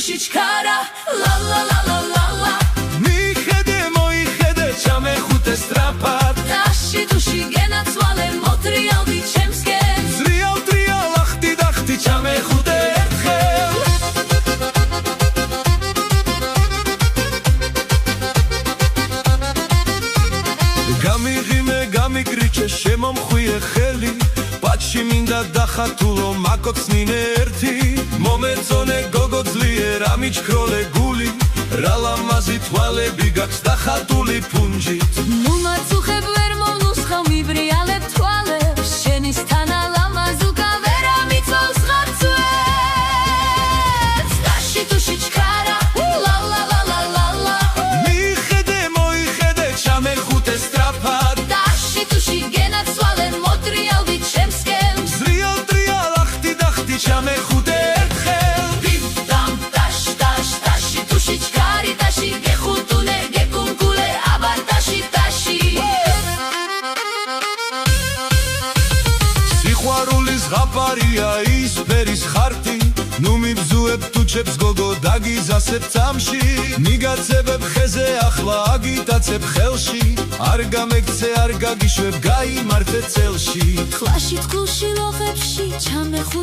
შიჩქარა ლა ლა ლა ლა ლა ლა მიხედე მოიხედე ჩამეხუტე სწრაფად ტაში ტუში გენაცვალე მოტრიალდი ჩემსკენ ზრიალ ტრიალ ახტი დახტი ჩამეხუტე ერთხელ გამიღიმე გამიგრიჩე შემომხვიე ხელი ბაჩი მინდა დახათულო მაკოცნინე ერთი მომეწონე გოგო ძლიერ ამიჩქროლე გული რა ლამაზი თვალები გაქვს დახატული ფუნჯით ნუმაცუხებ ვერ მომნუსხავ მიბრიალებ თვალებს შენის თანა ლამაზუკა ვერ ამიწევს ღაცვებს ტაში ტუში ჩქარა ლა ლა ლა ლა ლა ლა მიხედე მოიხედე ჩამეხუტე სწრაფად ტაში ტუში გენაცვალე მოტრიალდი ჩემსკენ ზრიალ ტრიალ ახტი დახტი ჩამეხუტე ერთხელ დიმ-დამ ტაშ ტაშ ტაში ტუში ჩქარი ტაში გეხუტუნე გეკუნკულე აბარ ტაში ტაში სიყვარულის ღაპარია ის ფერის ხარტი ნუ მიბზუებ თუჩებს გოგო დაგიზასებ წამში მიგაცებებ ხეზე ახლა აგიტაცებ ხელში არ გამეკცე არ გაგიშვებ გაიმართე წელში ხვაში თქულში ლოხებში ჩამეხუტე